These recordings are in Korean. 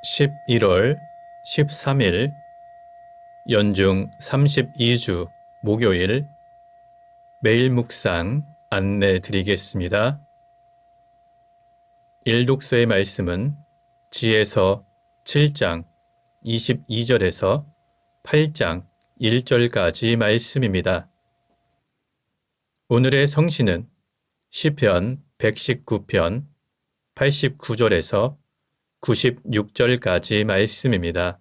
11월 13일 연중 32주 목요일 매일 묵상 안내 드리겠습니다. 일독서의 말씀은 지에서 7장 22절에서 8장 1절까지 말씀입니다. 오늘의 성시는 시편 119편 89절에서 96절까지 말씀입니다.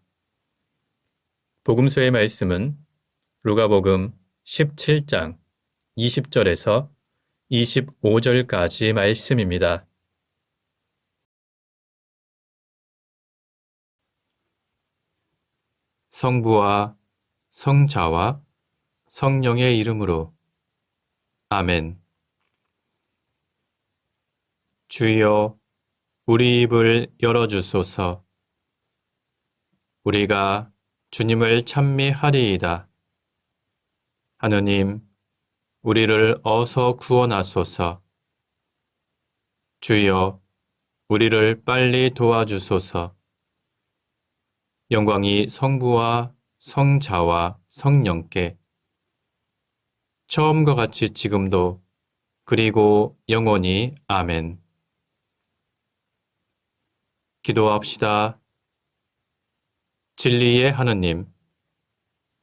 복음서의 말씀은 루가복음 17장 20절에서 25절까지 말씀입니다. 성부와 성자와 성령의 이름으로 아멘. 주여 우리 입을 열어주소서. 우리가 주님을 찬미하리이다. 하느님, 우리를 어서 구원하소서. 주여, 우리를 빨리 도와주소서. 영광이 성부와 성자와 성령께 처음과 같이 지금도 그리고 영원히 아멘. 기도합시다. 진리의 하느님,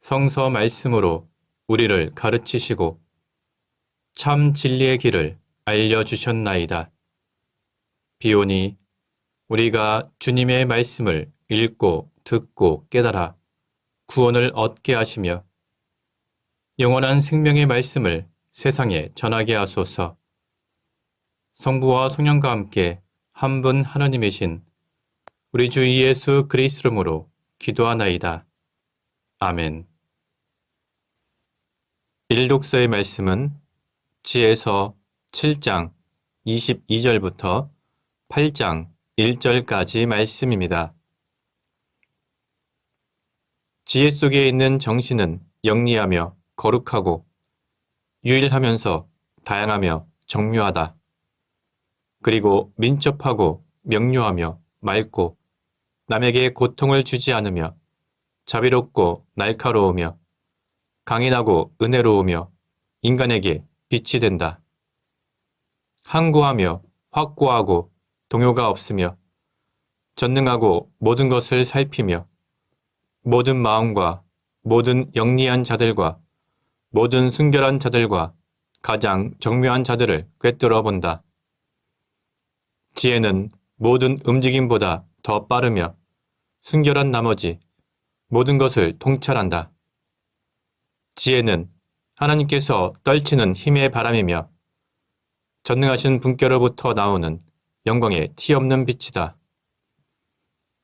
성서 말씀으로 우리를 가르치시고 참 진리의 길을 알려주셨나이다. 비오니 우리가 주님의 말씀을 읽고 듣고 깨달아 구원을 얻게 하시며 영원한 생명의 말씀을 세상에 전하게 하소서. 성부와 성령과 함께 한 분 하나님이신 우리 주 예수 그리스도 이름으로 기도하나이다. 아멘. 일독서의 말씀은 지에서 7장 22절부터 8장 1절까지 말씀입니다. 지혜 속에 있는 정신은 영리하며 거룩하고 유일하면서 다양하며 정묘하다. 그리고 민첩하고 명료하며 맑고 남에게 고통을 주지 않으며 자비롭고 날카로우며 강인하고 은혜로우며 인간에게 빛이 된다. 항고하며 확고하고 동요가 없으며 전능하고 모든 것을 살피며 모든 마음과 모든 영리한 자들과 모든 순결한 자들과 가장 정묘한 자들을 꿰뚫어 본다. 지혜는 모든 움직임보다 더 빠르며 순결한 나머지 모든 것을 통찰한다. 지혜는 하나님께서 떨치는 힘의 바람이며 전능하신 분께로부터 나오는 영광의 티없는 빛이다.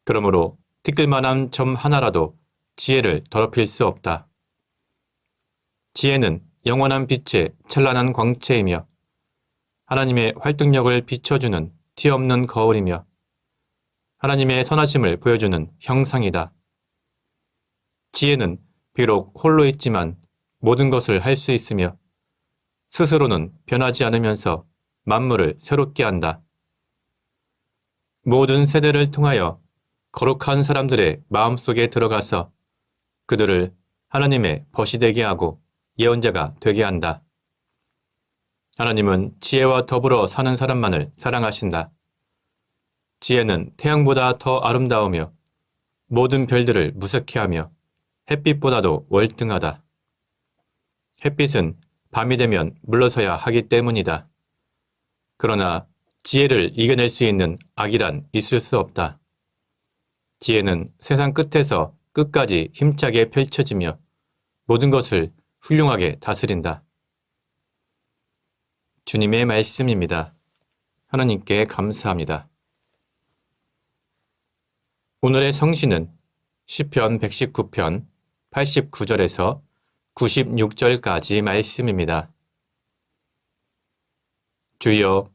그러므로 티끌만한 점 하나라도 지혜를 더럽힐 수 없다. 지혜는 영원한 빛의 찬란한 광채이며 하나님의 활동력을 비춰주는 티없는 거울이며 하나님의 선하심을 보여주는 형상이다. 지혜는 비록 홀로 있지만 모든 것을 할 수 있으며 스스로는 변하지 않으면서 만물을 새롭게 한다. 모든 세대를 통하여 거룩한 사람들의 마음속에 들어가서 그들을 하나님의 벗이 되게 하고 예언자가 되게 한다. 하나님은 지혜와 더불어 사는 사람만을 사랑하신다. 지혜는 태양보다 더 아름다우며 모든 별들을 무섭게 하며 햇빛보다도 월등하다. 햇빛은 밤이 되면 물러서야 하기 때문이다. 그러나 지혜를 이겨낼 수 있는 악이란 있을 수 없다. 지혜는 세상 끝에서 끝까지 힘차게 펼쳐지며 모든 것을 훌륭하게 다스린다. 주님의 말씀입니다. 하나님께 감사합니다. 오늘의 성시는 시편 119편 89절에서 96절까지 말씀입니다. 주여,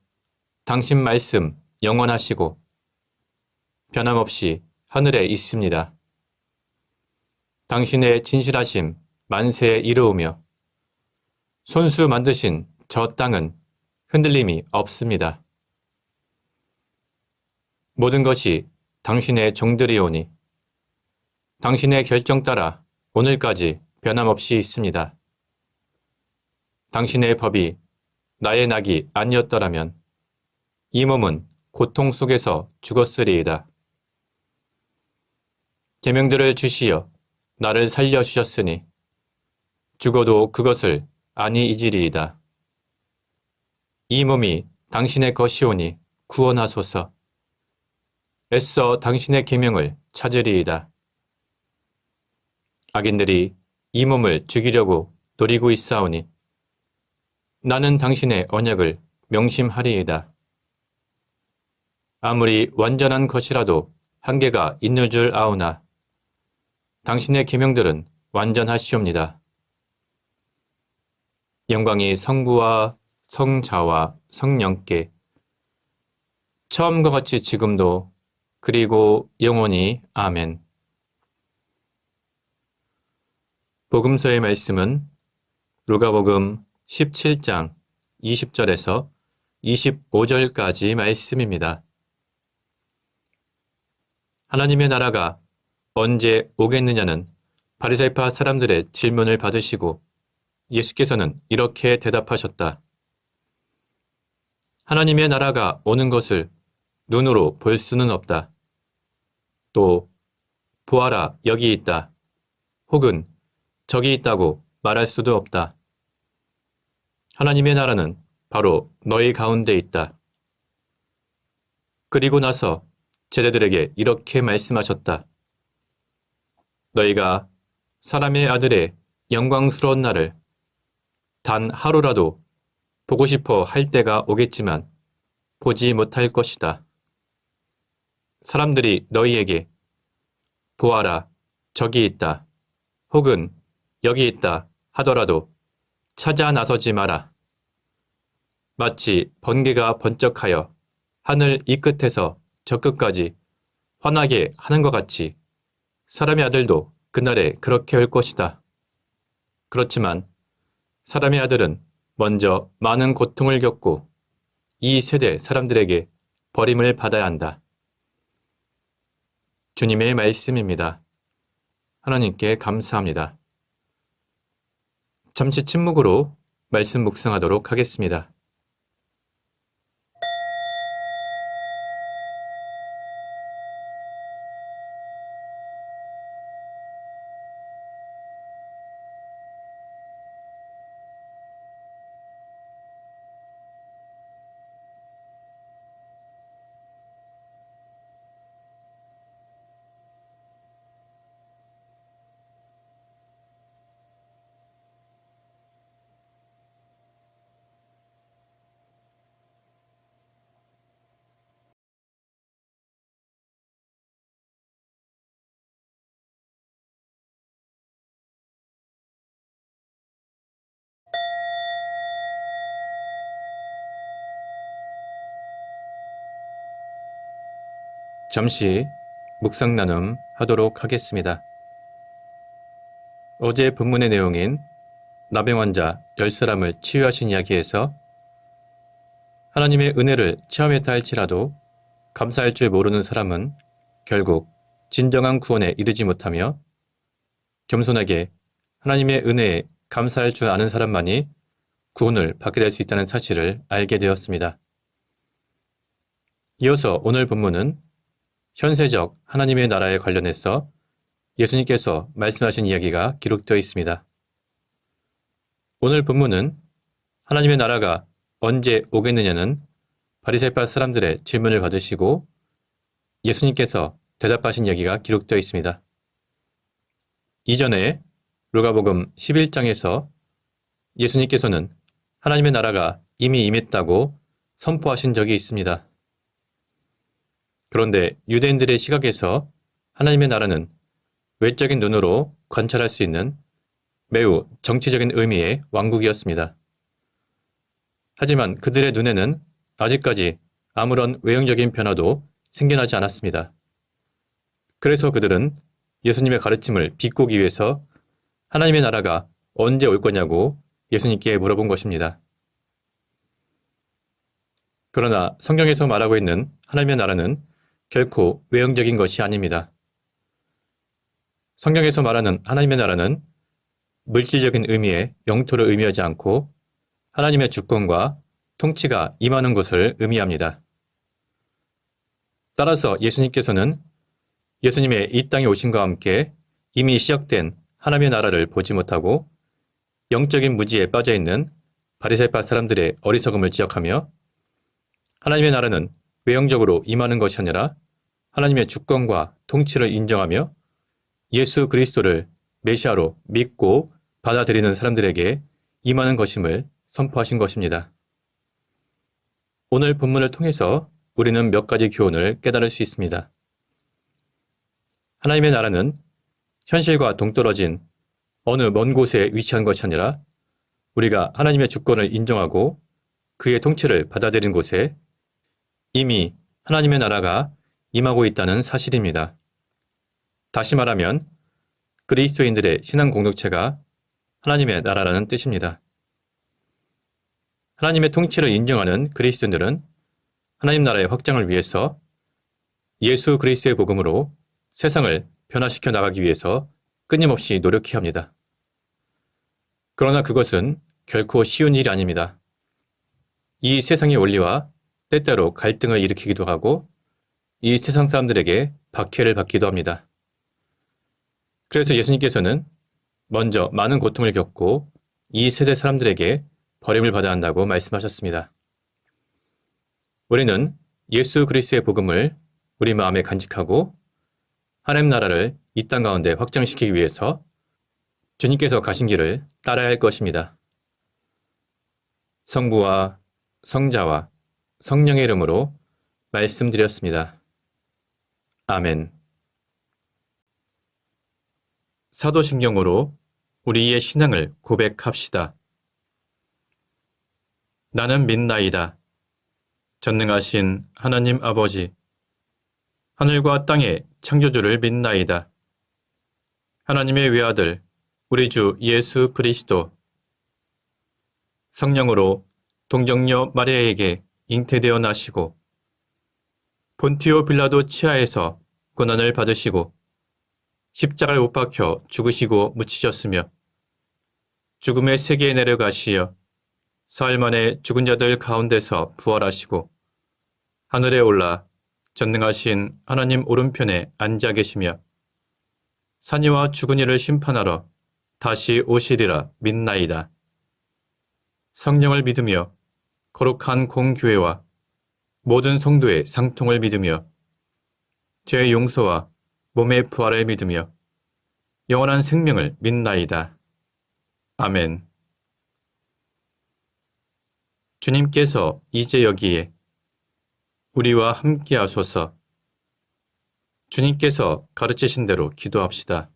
당신 말씀 영원하시고 변함없이 하늘에 있습니다. 당신의 진실하심 만세에 이르우며 손수 만드신 저 땅은 흔들림이 없습니다. 모든 것이 당신의 종들이오니 당신의 결정 따라 오늘까지 변함없이 있습니다. 당신의 법이 나의 낙이 아니었더라면 이 몸은 고통 속에서 죽었으리이다. 계명들을 주시어 나를 살려주셨으니 죽어도 그것을 아니 잊으리이다. 이 몸이 당신의 것이오니 구원하소서. 애써 당신의 계명을 찾으리이다. 악인들이 이 몸을 죽이려고 노리고 있사오니 나는 당신의 언약을 명심하리이다. 아무리 완전한 것이라도 한계가 있는 줄 아오나 당신의 계명들은 완전하시옵니다. 영광이 성부와 성자와 성령께 처음과 같이 지금도 그리고 영원히 아멘. 복음서의 말씀은 루가복음 17장 20절에서 25절까지 말씀입니다. 하나님의 나라가 언제 오겠느냐는 바리새파 사람들의 질문을 받으시고 예수께서는 이렇게 대답하셨다. 하나님의 나라가 오는 것을 눈으로 볼 수는 없다. 또 보아라 여기 있다. 혹은 저기 있다고 말할 수도 없다. 하나님의 나라는 바로 너희 가운데 있다. 그리고 나서 제자들에게 이렇게 말씀하셨다. 너희가 사람의 아들의 영광스러운 날을 단 하루라도 보고 싶어 할 때가 오겠지만 보지 못할 것이다. 사람들이 너희에게 보아라 저기 있다. 혹은 여기 있다 하더라도 찾아 나서지 마라. 마치 번개가 번쩍하여 하늘 이 끝에서 저 끝까지 환하게 하는 것 같이 사람의 아들도 그날에 그렇게 할 것이다. 그렇지만 사람의 아들은 먼저 많은 고통을 겪고 이 세대 사람들에게 버림을 받아야 한다. 주님의 말씀입니다. 하나님께 감사합니다. 잠시 침묵으로 말씀 묵상하도록 하겠습니다. 잠시 묵상 나눔 하도록 하겠습니다. 어제 본문의 내용인 나병 환자 10사람을 치유하신 이야기에서 하나님의 은혜를 체험했다 할지라도 감사할 줄 모르는 사람은 결국 진정한 구원에 이르지 못하며 겸손하게 하나님의 은혜에 감사할 줄 아는 사람만이 구원을 받게 될 수 있다는 사실을 알게 되었습니다. 이어서 오늘 본문은 현세적 하나님의 나라에 관련해서 예수님께서 말씀하신 이야기가 기록되어 있습니다. 오늘 본문은 하나님의 나라가 언제 오겠느냐는 바리새파 사람들의 질문을 받으시고 예수님께서 대답하신 이야기가 기록되어 있습니다. 이전에 루가복음 11장에서 예수님께서는 하나님의 나라가 이미 임했다고 선포하신 적이 있습니다. 그런데 유대인들의 시각에서 하나님의 나라는 외적인 눈으로 관찰할 수 있는 매우 정치적인 의미의 왕국이었습니다. 하지만 그들의 눈에는 아직까지 아무런 외형적인 변화도 생겨나지 않았습니다. 그래서 그들은 예수님의 가르침을 비꼬기 위해서 하나님의 나라가 언제 올 거냐고 예수님께 물어본 것입니다. 그러나 성경에서 말하고 있는 하나님의 나라는 결코 외형적인 것이 아닙니다. 성경에서 말하는 하나님의 나라는 물질적인 의미의 영토를 의미하지 않고 하나님의 주권과 통치가 임하는 것을 의미합니다. 따라서 예수님께서는 예수님의 이 땅에 오심과 함께 이미 시작된 하나님의 나라를 보지 못하고 영적인 무지에 빠져있는 바리새파 사람들의 어리석음을 지적하며 하나님의 나라는 외형적으로 임하는 것이 아니라 하나님의 주권과 통치를 인정하며 예수 그리스도를 메시아로 믿고 받아들이는 사람들에게 임하는 것임을 선포하신 것입니다. 오늘 본문을 통해서 우리는 몇 가지 교훈을 깨달을 수 있습니다. 하나님의 나라는 현실과 동떨어진 어느 먼 곳에 위치한 것이 아니라 우리가 하나님의 주권을 인정하고 그의 통치를 받아들인 곳에 이미 하나님의 나라가 임하고 있다는 사실입니다. 다시 말하면 그리스도인들의 신앙 공동체가 하나님의 나라라는 뜻입니다. 하나님의 통치를 인정하는 그리스도인들은 하나님 나라의 확장을 위해서 예수 그리스도의 복음으로 세상을 변화시켜 나가기 위해서 끊임없이 노력해야 합니다. 그러나 그것은 결코 쉬운 일이 아닙니다. 이 세상의 원리와 때때로 갈등을 일으키기도 하고 이 세상 사람들에게 박해를 받기도 합니다. 그래서 예수님께서는 먼저 많은 고통을 겪고 이 세대 사람들에게 버림을 받아야 한다고 말씀하셨습니다. 우리는 예수 그리스도의 복음을 우리 마음에 간직하고 하나님 나라를 이 땅 가운데 확장시키기 위해서 주님께서 가신 길을 따라야 할 것입니다. 성부와 성자와 성령의 이름으로 말씀드렸습니다. 아멘. 사도신경으로 우리의 신앙을 고백합시다. 나는 믿나이다. 전능하신 하나님 아버지, 하늘과 땅의 창조주를 믿나이다. 하나님의 외아들, 우리 주 예수 그리스도, 성령으로 동정녀 마리아에게 잉태되어 나시고 본티오 빌라도 치하에서 고난을 받으시고 십자가에 못 박혀 죽으시고 묻히셨으며 죽음의 세계에 내려가시어 사흘 만에 죽은 자들 가운데서 부활하시고 하늘에 올라 전능하신 하나님 오른편에 앉아 계시며 산이와 죽은 이를 심판하러 다시 오시리라 믿나이다. 성령을 믿으며 거룩한 공교회와 모든 성도의 상통을 믿으며 죄의 용서와 몸의 부활을 믿으며 영원한 생명을 믿나이다. 아멘. 주님께서 이제 여기에 우리와 함께 하소서. 주님께서 가르치신 대로 기도합시다.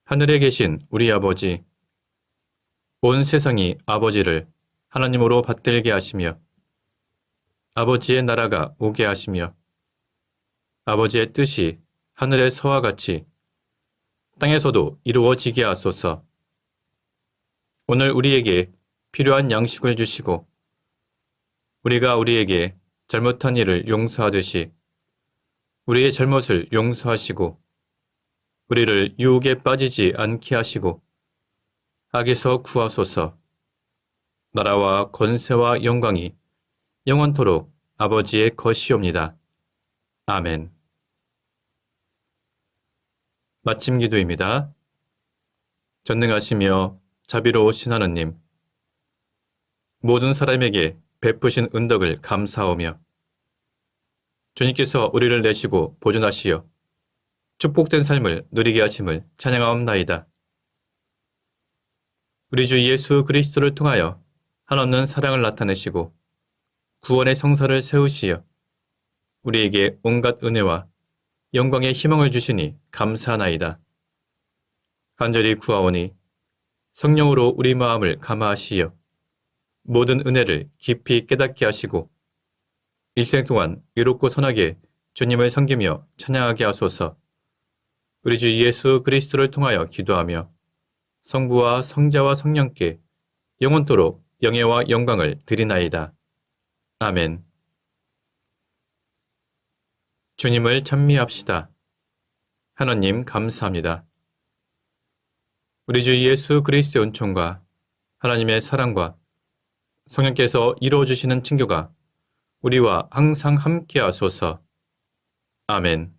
하늘에 계신 우리 아버지, 온 세상이 아버지를 하나님으로 받들게 하시며 아버지의 나라가 오게 하시며 아버지의 뜻이 하늘에서와 같이 땅에서도 이루어지게 하소서. 오늘 우리에게 필요한 양식을 주시고 우리가 우리에게 잘못한 일을 용서하듯이 우리의 잘못을 용서하시고 우리를 유혹에 빠지지 않게 하시고 악에서 구하소서. 나라와 권세와 영광이 영원토록 아버지의 것이옵니다. 아멘. 마침 기도입니다. 전능하시며 자비로우신 하나님, 모든 사람에게 베푸신 은덕을 감사하오며 주님께서 우리를 내시고 보존하시어 축복된 삶을 누리게 하심을 찬양하옵나이다. 우리 주 예수 그리스도를 통하여 한없는 사랑을 나타내시고 구원의 성사를 세우시어 우리에게 온갖 은혜와 영광의 희망을 주시니 감사하나이다. 간절히 구하오니 성령으로 우리 마음을 감화하시어 모든 은혜를 깊이 깨닫게 하시고 일생 동안 의롭고 선하게 주님을 섬기며 찬양하게 하소서. 우리 주 예수 그리스도를 통하여 기도하며 성부와 성자와 성령께 영원토록 영예와 영광을 드리나이다. 아멘. 주님을 찬미합시다. 하나님 감사합니다. 우리 주 예수 그리스도의 은총과 하나님의 사랑과 성령께서 이루어주시는 친교가 우리와 항상 함께하소서. 아멘.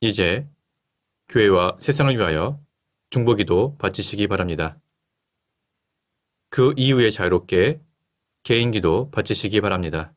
이제 교회와 세상을 위하여 중보기도 바치시기 바랍니다. 그 이후에 자유롭게 개인기도 바치시기 바랍니다.